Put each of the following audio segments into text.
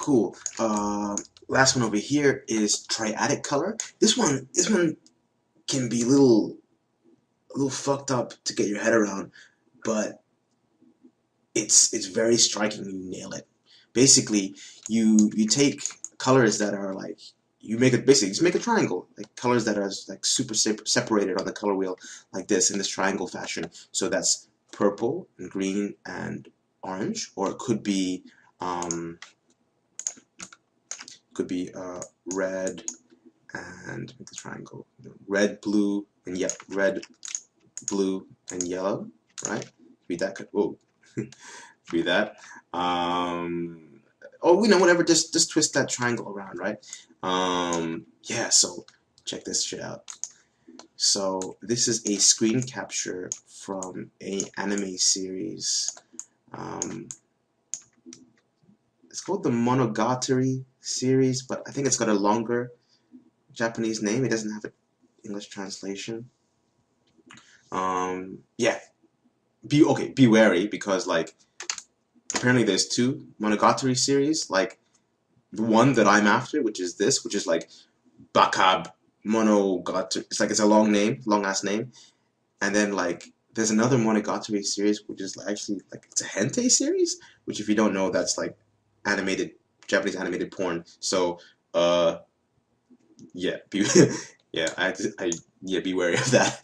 Cool. Last one over here is Triadic Color. This one can be a little fucked up to get your head around, but it's very striking when you nail it. Basically, you take colors that are like you make it basically just make a triangle, like colors that are like super separated on the color wheel like this in this triangle fashion. So that's purple and green and orange, or it um, red and make the triangle red, blue, and red, blue, and yellow. Right? Read that. Whoa. Read that. Oh, we know whatever. Just twist that triangle around, right? Yeah. So check this shit out. So this is a screen capture from a anime series. Um, it's called the Monogatari series, but I think it's got a longer Japanese name. It doesn't have an English translation. Yeah. Be wary because like apparently there's two Monogatari series. Like the one that I'm after, which is this, which is like Bakab Monogatari. It's like it's a long name, long ass name. And then like there's another Monogatari series, which is actually like it's a hentai series. Which if you don't know, that's like animated Japanese animated porn. So yeah, yeah, yeah, be wary of that.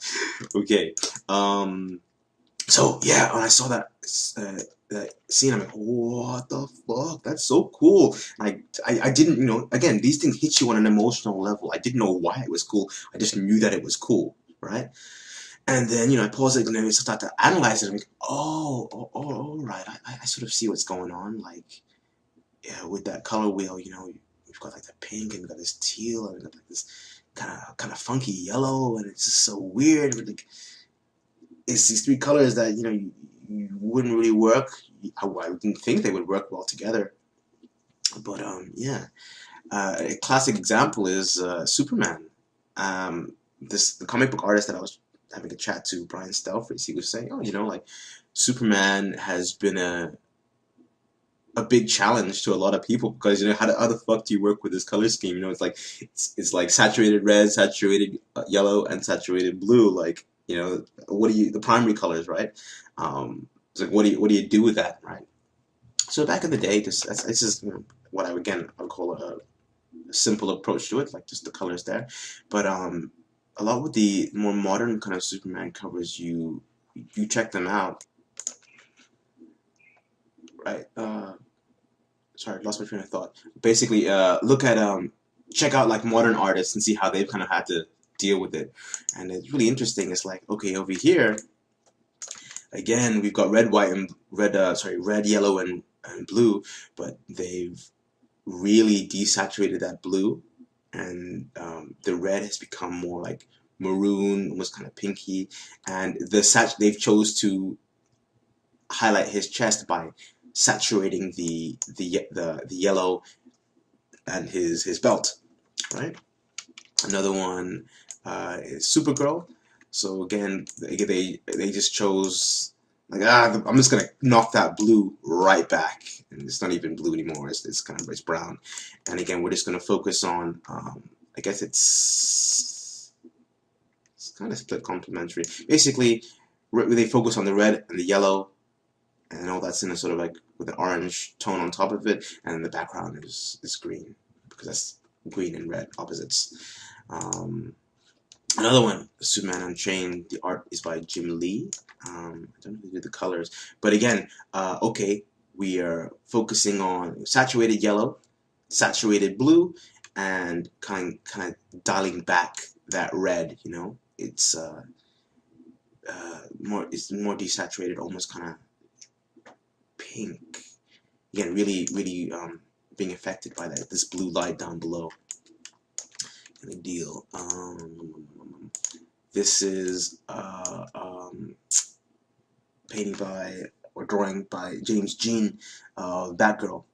Okay. So yeah, when I saw that scene, I'm like, what the fuck? That's so cool. I didn't, again, these things hit you on an emotional level. I didn't know why it was cool. I just knew that it was cool, right? And then, I paused it and then I start to analyze it. I'm like, all right. I sort of see what's going on. Like, yeah, with that color wheel, you've got like the pink and you've got this teal and you've got like this kind of funky yellow, and it's just so weird. Like, it's these three colors that you wouldn't really work. I didn't think they would work well together, but yeah. A classic example is Superman. The comic book artist that I was having a chat to, Brian Stelfreeze, he was saying, oh, like Superman has been a big challenge to a lot of people because how the fuck do you work with this color scheme? It's like saturated red, saturated yellow, and saturated blue. Like what do you the primary colors, right? It's like what do you do with that, right? So back in the day, this is what I would call a simple approach to it, like just the colors there. But a lot with the more modern kind of Superman covers, you check them out, right? Sorry, lost my train of thought. Basically, look at check out like modern artists and see how they've kind of had to deal with it, and it's really interesting. It's like, okay, over here again we've got red, white, and red, yellow, and blue, but they've really desaturated that blue, and the red has become more like maroon, almost kind of pinky, and they've chose to highlight his chest by saturating the yellow and his belt, right? Another one is Supergirl. So again, they just chose like I'm just gonna knock that blue right back, and it's not even blue anymore. It's brown, and again we're just gonna focus on I guess it's kind of split complementary. Basically, they focus on the red and the yellow, and all that's in a sort of like with an orange tone on top of it, and the background is green because that's green and red opposites. Another one, Superman Unchained. The art is by Jim Lee. I don't know who did the colors, but again, okay, we are focusing on saturated yellow, saturated blue, and kind of dialing back that red. It's more desaturated, almost kind of pink. Again, really being affected by this blue light down below. Kind of deal. This is painting by or drawing by James Jean, Batgirl.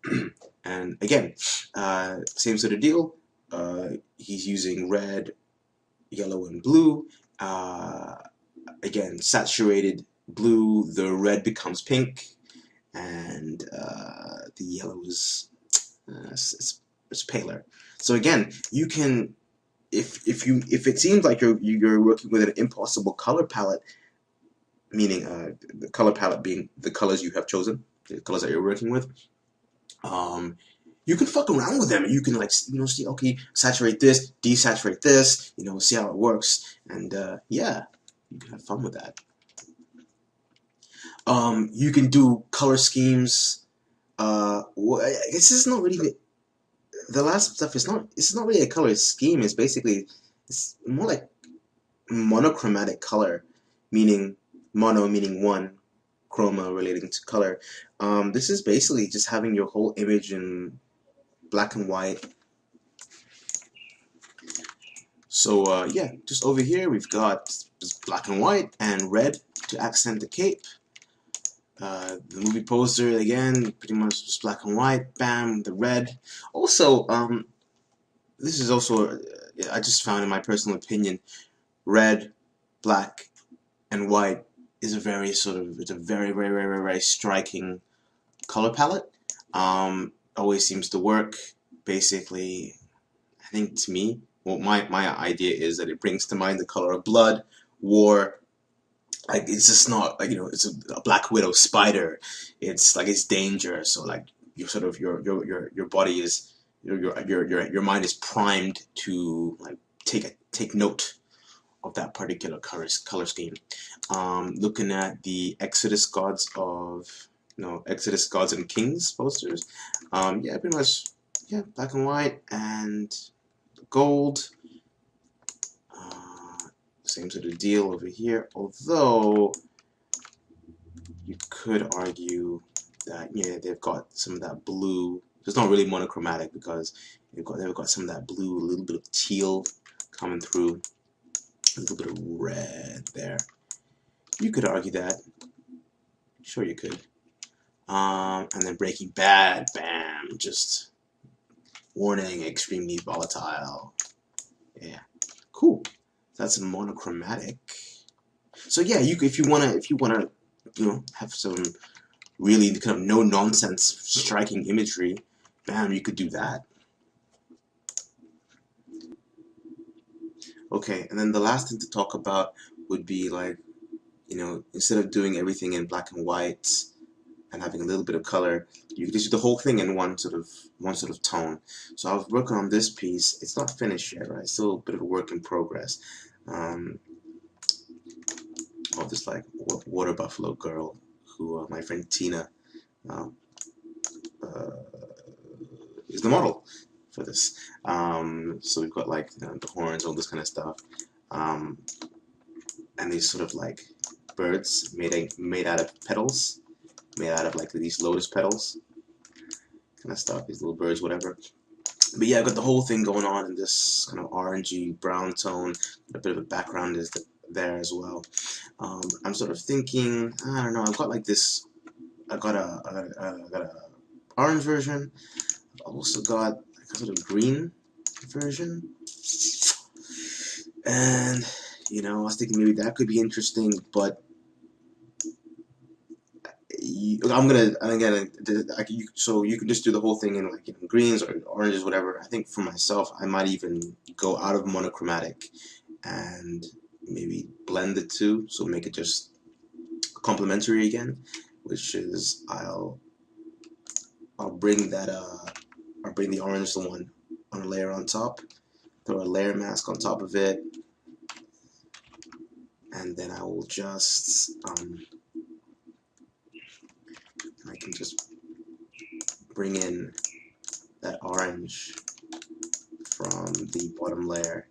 And again, same sort of deal. He's using red, yellow, and blue. Again, saturated blue. The red becomes pink, and the yellow is it's paler. So again, you can, if it seems like you're working with an impossible color palette, meaning the color palette being the colors you have chosen, the colors that you're working with, you can fuck around with them. You can, like, see, okay, saturate this, desaturate this, see how it works, and yeah, you can have fun with that. You can do color schemes. Well, I guess this is not really the last stuff. It's not really a color scheme. It's more like monochromatic color, meaning mono meaning one, chroma relating to color. This is basically just having your whole image in black and white. So yeah, just over here we've got just black and white and red to accent the cape. The movie poster, again, pretty much just black and white, bam, the red. Also, this is also, I just found, in my personal opinion, red, black, and white is a very it's a very, very, very, very, very striking color palette. Always seems to work. Basically, I think, to me, well, my idea is that it brings to mind the color of blood, war. Like, it's just not like, it's a Black Widow spider. It's like, it's danger. So like, you sort of your body is, your mind is primed to, like, take note of that particular color scheme. Looking at the Exodus Gods and Kings posters. Yeah, pretty much, yeah, black and white and gold. Same sort of deal over here, although you could argue that, yeah, they've got some of that blue. It's not really monochromatic because they've got some of that blue, a little bit of teal coming through, a little bit of red there. You could argue that. Sure, you could. And then Breaking Bad, bam, just warning, extremely volatile. Yeah, cool. That's monochromatic. So yeah, if you wanna have some really kind of no nonsense striking imagery, bam, you could do that. Okay, and then the last thing to talk about would be, like, instead of doing everything in black and white and having a little bit of color, you could just do the whole thing in one sort of tone. So I was working on this piece. It's not finished yet, right? It's still a bit of a work in progress. Of this, like, water buffalo girl who my friend Tina is the model for this. So we've got, like, the horns, all this kind of stuff, and these sort of like birds made out of petals, made out of like these lotus petals, kind of stuff. These little birds, whatever. But yeah, I've got the whole thing going on in this kind of orangey brown tone. A bit of a background is there as well. I'm sort of thinking, I don't know. I've got like this. I got a orange version. I've also got like a sort of green version, and I was thinking maybe that could be interesting, but so you can just do the whole thing in, like, greens or oranges, whatever. I think for myself, I might even go out of monochromatic and maybe blend the two, so make it just complementary again, which is I'll bring the orange one on a layer on top, throw a layer mask on top of it, and then I will just I can just bring in that orange from the bottom layer,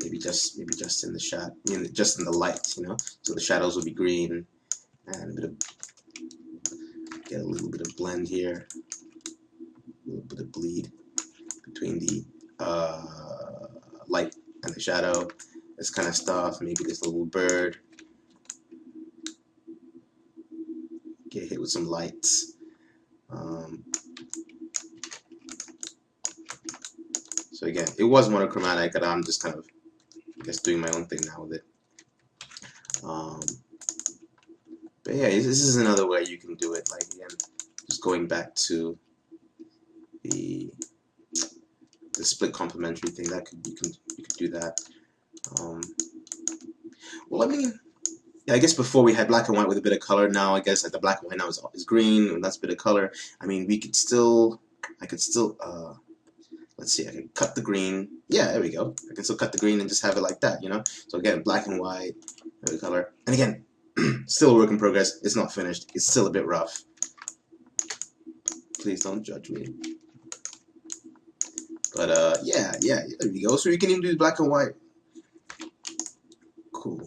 maybe just in the just in the light, so the shadows will be green, and get a little bit of blend here, a little bit of bleed between the light and the shadow, this kind of stuff. Maybe this little bird get hit with some lights. So again, it was monochromatic, and I'm just kind of, I guess, doing my own thing now with it. But yeah, this is another way you can do it. Like, again, just going back to split complementary thing. That could you could do that. Well, I mean, yeah, I guess before we had black and white with a bit of color. Now I guess like the black and white now is green, and that's a bit of color. I mean, we could still, I could still, let's see, I can cut the green. Yeah, there we go. I can still cut the green and just have it like that, you know. So again, black and white, a bit of color, and again, still a work in progress. It's not finished. It's still a bit rough. Please don't judge me. But yeah, there we go. So you can even do black and white. Cool.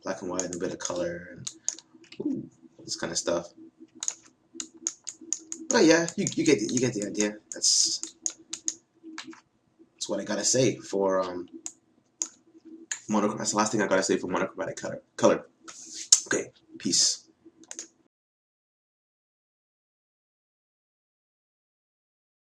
Black and white and a bit of color. And, ooh, this kind of stuff. But yeah, you get the idea. That's what I gotta say for monochromatic. That's the last thing I gotta say for monochromatic color. Okay, peace.